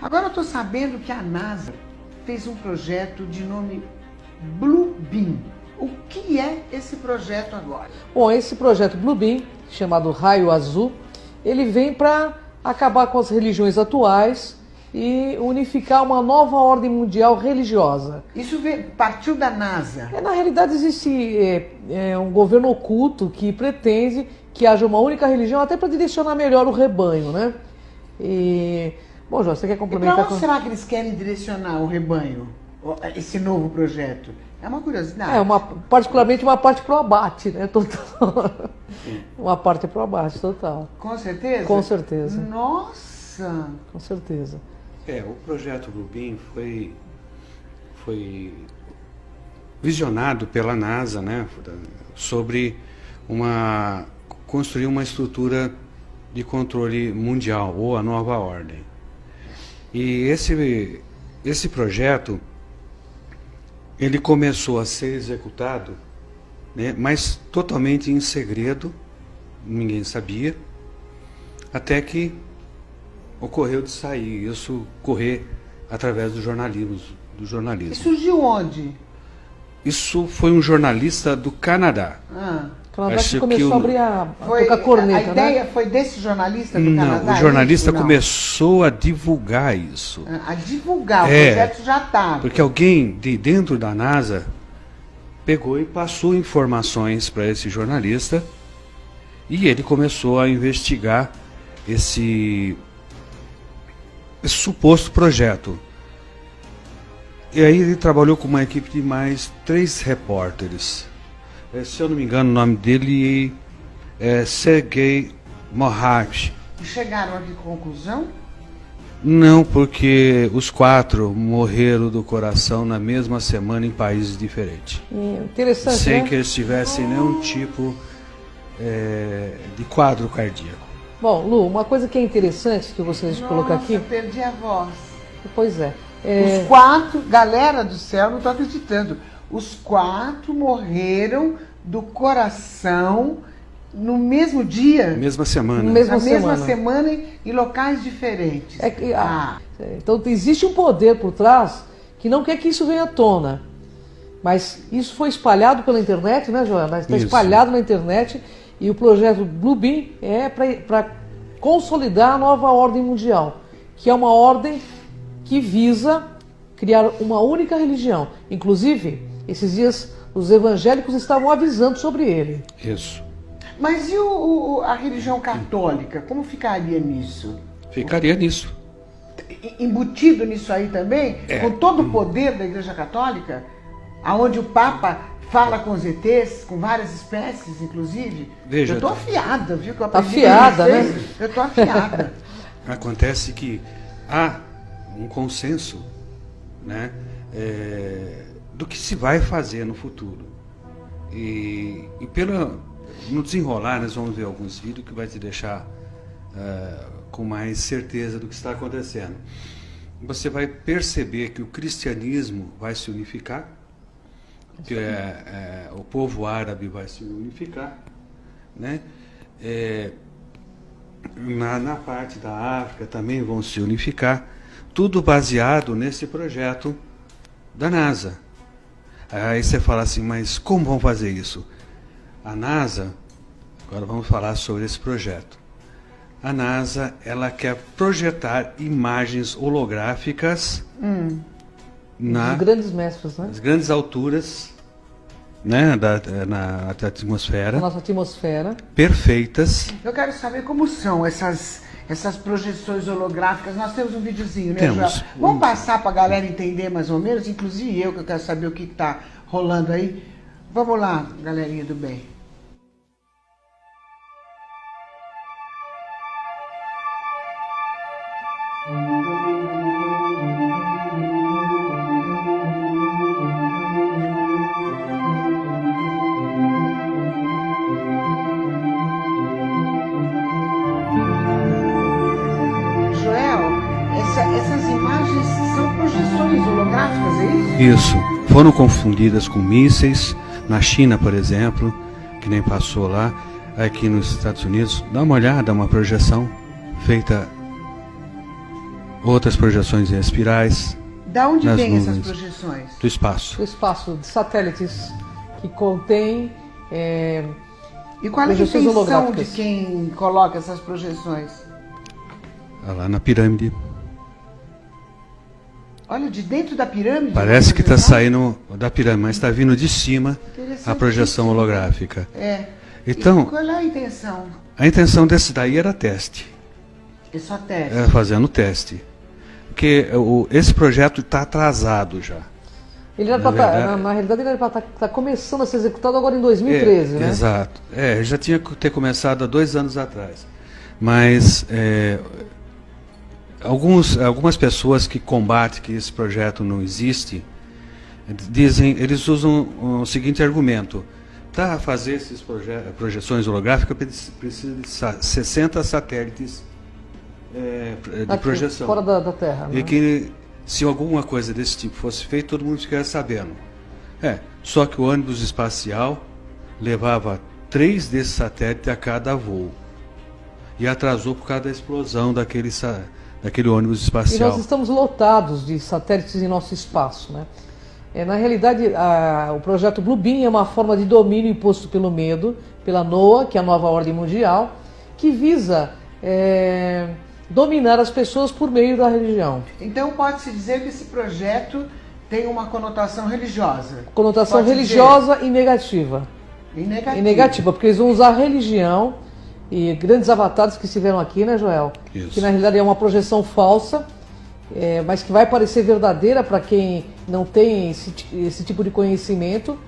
Agora eu estou sabendo que a NASA fez um projeto de nome Blue Beam. O que é esse projeto agora? Bom, esse projeto Blue Beam, chamado Raio Azul, ele vem para acabar com as religiões atuais e unificar uma nova ordem mundial religiosa. Isso partiu da NASA? Na realidade existe um governo oculto que pretende que haja uma única religião até para direcionar melhor o rebanho, né? Bom, João, você quer complementar? Para onde será que eles querem direcionar o rebanho, esse novo projeto? É uma curiosidade. Particularmente uma parte pro abate, né? Total. Uma parte pro abate, total. Com certeza? Com certeza. Nossa! Com certeza. O projeto Blue Beam foi visionado pela NASA, né? Sobre construir uma estrutura de controle mundial, ou a nova ordem. E esse projeto, ele começou a ser executado, né, mas totalmente em segredo, ninguém sabia, até que ocorreu de sair, isso correr através do jornalismo. E surgiu onde? Isso foi um jornalista do Canadá. O Canadá que começou a abrir a tocar corneta, a ideia né? foi desse jornalista do Canadá? Não, o jornalista começou a divulgar isso. A divulgar, o projeto já estava. Porque alguém de dentro da NASA pegou e passou informações para esse jornalista e ele começou a investigar esse suposto projeto. E aí ele trabalhou com uma equipe de mais 3 repórteres. Se eu não me engano, o nome dele é Sergei Moravich. E chegaram a que conclusão? Não, porque os 4 morreram do coração na mesma semana em países diferentes. Interessante, sem né? que eles tivessem nenhum tipo de quadro cardíaco. Bom, Lu, uma coisa que é interessante que eu gostaria de colocar aqui... Eu perdi a voz. Pois é. Os 4, galera do céu, não estou acreditando. Os 4 morreram do coração no mesmo dia? Mesma semana. Na mesma semana em locais diferentes. Então existe um poder por trás que não quer que isso venha à tona. Mas isso foi espalhado pela internet, né, Joana? Está espalhado na internet e o projeto Blue Beam é para consolidar a nova ordem mundial, que é uma ordem que visa criar uma única religião. Inclusive, esses dias os evangélicos estavam avisando sobre ele. Isso. Mas e a religião católica? Como ficaria nisso? Ficaria nisso. Embutido nisso aí também? Com todo o poder da Igreja Católica? Aonde o Papa fala com os ETs, com várias espécies, inclusive? Veja, eu tô afiada, viu? Tá afiada, né? Eu tô afiada. Acontece que há um consenso, né, do que se vai fazer no futuro. E no desenrolar, nós vamos ver alguns vídeos que vai te deixar com mais certeza do que está acontecendo. Você vai perceber que o cristianismo vai se unificar, que o povo árabe vai se unificar, né? Na parte da África também vão se unificar, tudo baseado nesse projeto da NASA. Aí você fala assim, mas como vão fazer isso? A NASA, agora vamos falar sobre esse projeto. A NASA, ela quer projetar imagens holográficas Os grandes mestres, né? nas grandes alturas, né, na atmosfera. Na nossa atmosfera. Perfeitas. Eu quero saber como são essas projeções holográficas. Nós temos um videozinho, né, Temos. Joel? Vamos passar para a galera entender mais ou menos, inclusive eu, que eu quero saber o que está rolando aí. Vamos lá, galerinha do bem. Essas imagens são projeções holográficas, é isso? Isso. Foram confundidas com mísseis. Na China, por exemplo, que nem passou lá. Aqui nos Estados Unidos, dá uma olhada, uma projeção feita outras projeções em espirais. Da onde nas vêm essas nuvens. projeções? Do espaço. O espaço de satélites que contém E qual é a projeções intenção de holográficas. quem coloca essas projeções? Lá na pirâmide. Olha, de dentro da pirâmide? Parece que está projeção? saindo da pirâmide, mas está vindo de cima a projeção holográfica. É. Então, E qual é a intenção? a intenção desse daí era teste. É só teste. Fazendo teste. Porque esse projeto está atrasado já. Ele era na realidade, ele era para estar começando a ser executado agora em 2013, né? Exato. Já tinha que ter começado há 2 anos atrás. Mas algumas pessoas que combatem que esse projeto não existe, eles usam o seguinte argumento. Para fazer essas projeções holográficas, precisa de 60 satélites de Aqui, projeção. fora da Terra. E Né? que se alguma coisa desse tipo fosse feita, todo mundo ficaria sabendo. Só que o ônibus espacial levava 3 desses satélites a cada voo. E atrasou por causa da explosão daquele ônibus E espacial. nós estamos lotados de satélites em nosso espaço, né? Na realidade, o projeto Bluebeam é uma forma de domínio imposto pelo medo, pela NOAA, que é a nova ordem mundial, que visa dominar as pessoas por meio da religião. Então pode-se dizer que esse projeto tem uma conotação religiosa. Conotação Pode religiosa e negativa. dizer. E negativa. E negativa, porque eles vão usar a religião e grandes avatares que estiveram aqui, né, Joel? Isso. Que na realidade é uma projeção falsa, mas que vai parecer verdadeira para quem não tem esse tipo de conhecimento,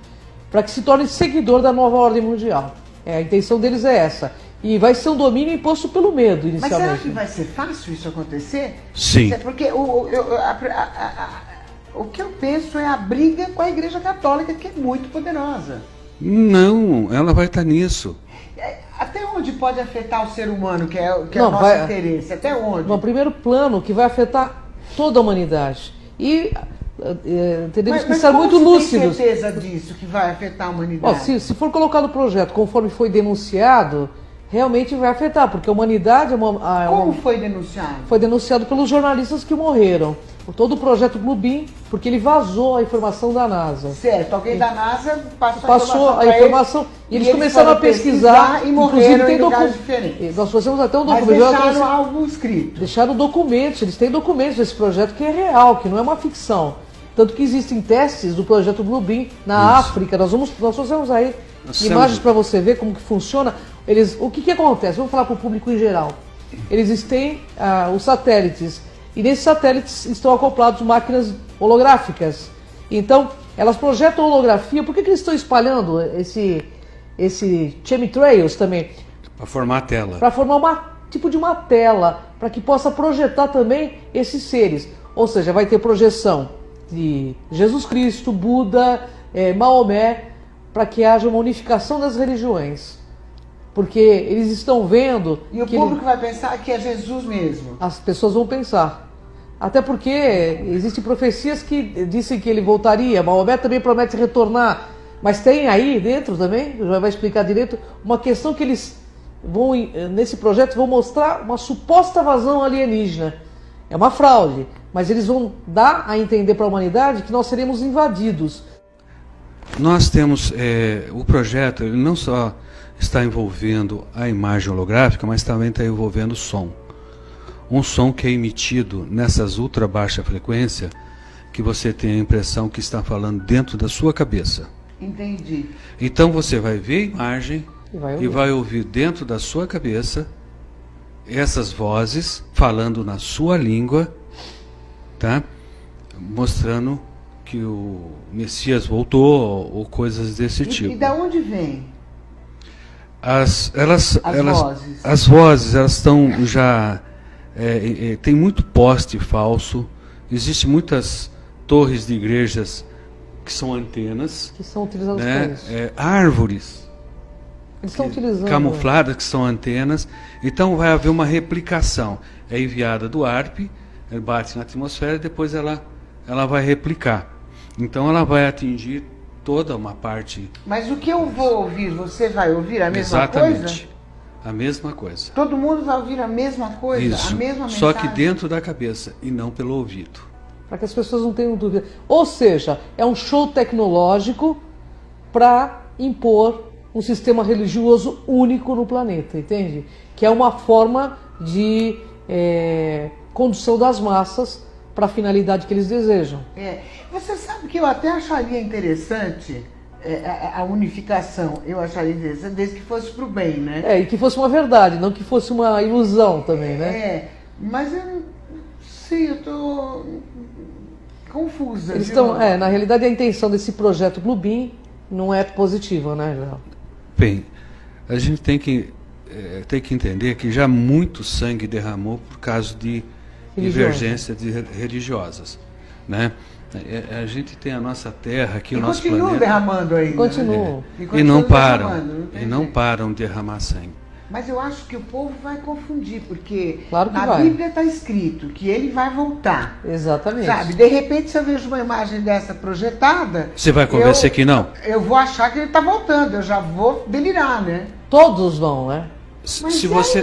para que se torne seguidor da nova ordem mundial. A intenção deles é essa. E vai ser um domínio imposto pelo medo, Mas será inicialmente. que vai ser fácil isso acontecer? Sim. Porque o que eu penso é a briga com a Igreja Católica, que é muito poderosa. Não, ela vai estar nisso. Até onde pode afetar o ser humano, que é o Não, nosso vai- interesse? Até onde? No primeiro plano, que vai afetar toda a humanidade. E teremos que estar como muito se lúcidos. tem certeza disso, que vai afetar a Ó, humanidade? se for colocado no projeto conforme foi denunciado, realmente vai afetar, porque a humanidade Como foi denunciado? foi denunciado pelos jornalistas que morreram. Por todo o projeto Bluebeam, porque ele vazou a informação da NASA. Certo, alguém da NASA Passou a pra informação eles, e eles começaram a foram pesquisar, e morreram em lugares docu- diferentes. Nós fazemos até um Mas documento. deixaram algo escrito. Deixaram documentos, eles têm documentos desse projeto que é real, que não é uma ficção. Tanto que existem testes do projeto Bluebeam na África. Nós fazemos aí imagens para você ver como que funciona. O que acontece? Vamos falar para o público em geral. Eles têm os satélites, e nesses satélites estão acoplados máquinas holográficas. Então, elas projetam holografia. Por que eles estão espalhando esse chemtrails também? Para formar a tela. Para formar tipo de uma tela, para que possa projetar também esses seres. Ou seja, vai ter projeção de Jesus Cristo, Buda, Maomé, para que haja uma unificação das religiões. Porque eles estão vendo E o que público vai pensar que é Jesus mesmo. as pessoas vão pensar. Até porque existem profecias que dizem que ele voltaria. Maomé também promete retornar. Mas tem aí dentro também, já vai explicar direito, uma questão que eles vão, nesse projeto, vão mostrar uma suposta invasão alienígena. É uma fraude, mas eles vão dar a entender para a humanidade que nós seremos invadidos. Nós temos o projeto, ele não só está envolvendo a imagem holográfica, mas também está envolvendo o som. Um som que é emitido nessas ultra baixa frequência, que você tem a impressão que está falando dentro da sua cabeça. Entendi. Então você vai ver a imagem E vai ouvir dentro da sua cabeça essas vozes falando na sua língua, tá? Mostrando que o Messias voltou ou coisas desse tipo. E da onde vem? As vozes. As vozes, elas estão já... tem muito poste falso, existem muitas torres de igrejas que são antenas, Que são utilizados né? para isso. Árvores Eles estão utilizando. camufladas que são antenas. Então vai haver uma replicação. É enviada do ARP, ele bate na atmosfera e depois ela vai replicar. Então ela vai atingir toda uma parte. Mas o que eu vou ouvir, você vai ouvir a mesma Exatamente. coisa? A mesma coisa. Todo mundo vai ouvir a mesma coisa, Isso. a mesma mensagem. Só que dentro da cabeça e não pelo ouvido. Para que as pessoas não tenham dúvida. Ou seja, é um show tecnológico para impor um sistema religioso único no planeta, entende? Que é uma forma de condução das massas para a finalidade que eles desejam. Você sabe que eu até acharia interessante a unificação, eu acharia interessante desde que fosse para o bem, né? E que fosse uma verdade, não que fosse uma ilusão também, né? Mas eu não sei, eu estou confusa. Eles estão, na realidade, a intenção desse projeto Bluebeam não é positiva, né, João? Bem, a gente tem que entender que já muito sangue derramou por causa de divergências religiosas, né? A gente tem a nossa Terra aqui, o nosso planeta. Continua derramando aí. Continua. E não param de derramar sangue. Mas eu acho que o povo vai confundir, porque claro que na vai. Bíblia está escrito que ele vai voltar. Exatamente. Sabe, de repente, se eu vejo uma imagem dessa projetada... Você vai convencer que não? Eu vou achar que ele está voltando, eu já vou delirar, né? Todos vão, né? Mas se você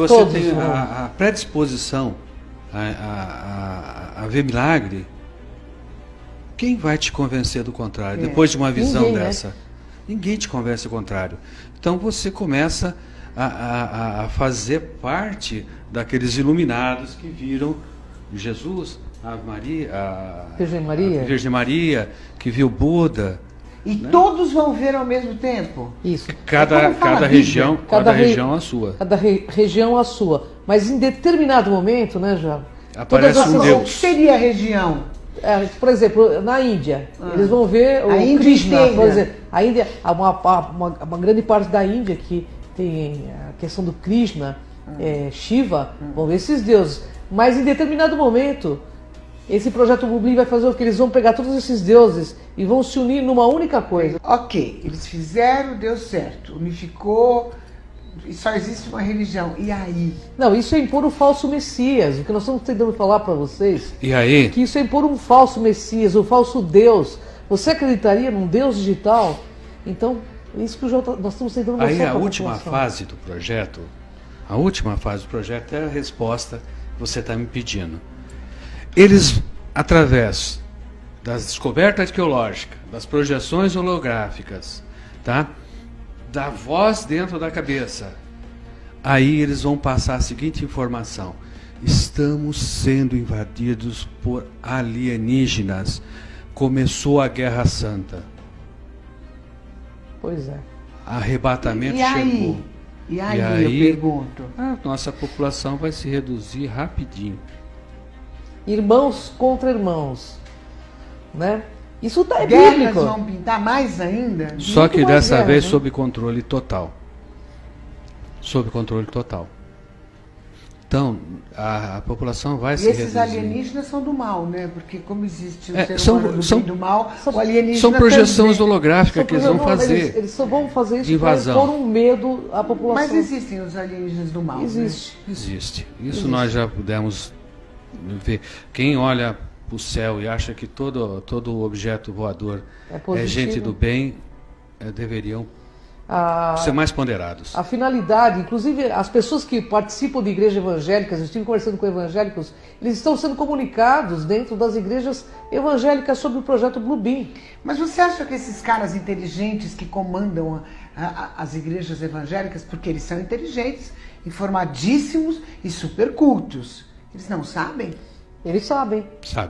Todos tem vão. a predisposição a ver milagre, quem vai te convencer do contrário? Depois de uma visão Ninguém, dessa? Ninguém te convence do contrário. Então você começa a fazer parte daqueles iluminados que viram Jesus, a Maria, a Virgem Maria, que viu Buda. E todos vão ver ao mesmo tempo? Isso. Cada região a sua. Cada região a sua. Mas em determinado momento, né, João? Aparece um Deus. O que seria a região? Por exemplo, na Índia, eles vão ver o Índia Krishna, inteira. por exemplo. A Índia, uma grande parte da Índia que tem a questão do Krishna, Shiva, vão ver esses deuses. Mas em determinado momento, esse projeto Bluebeam vai fazer o que? Eles vão pegar todos esses deuses e vão se unir numa única coisa. Ok, eles fizeram, deu certo, unificou, e só existe uma religião. E aí? Não, isso é impor o falso Messias. O que nós estamos tentando falar para vocês, E aí? que isso é impor um falso Messias, um falso Deus. Você acreditaria num Deus digital? Então, é isso que nós estamos tentando mostrar Aí para a última população. fase do projeto, é a resposta que você está me pedindo. Eles, através das descobertas arqueológicas, das projeções holográficas, tá? Da voz dentro da cabeça, aí eles vão passar a seguinte informação: estamos sendo invadidos por alienígenas. Começou a Guerra Santa. Pois é. Arrebatamento E aí? chegou. E aí, eu pergunto? A nossa população vai se reduzir rapidinho. Irmãos contra irmãos, né? Isso é Guerras bíblico. vão pintar mais ainda? Só Muito que mais dessa guerra, vez né? sob controle total. Sob controle total. Então, a população vai E se esses reduzir. alienígenas são do mal, né? Porque como existe o ser são- humano do são- bem e do mal, o alienígena São projeções também. holográficas que eles vão fazer. Eles só vão fazer isso Invasão. para impor um medo à população. Mas existem os alienígenas do mal, Existe. Existe. Isso nós já pudemos ver. Quem olha para o céu e acha que todo objeto voador É positivo. gente do bem, deveriam A, ser mais ponderados. a finalidade, inclusive as pessoas que participam de igrejas evangélicas, eu estive conversando com evangélicos, eles estão sendo comunicados dentro das igrejas evangélicas sobre o projeto Bluebeam. né? Mas você acha que esses caras inteligentes que comandam as igrejas evangélicas, porque eles são inteligentes, informadíssimos e super cultos, eles não sabem? Eles sabem. Sabe?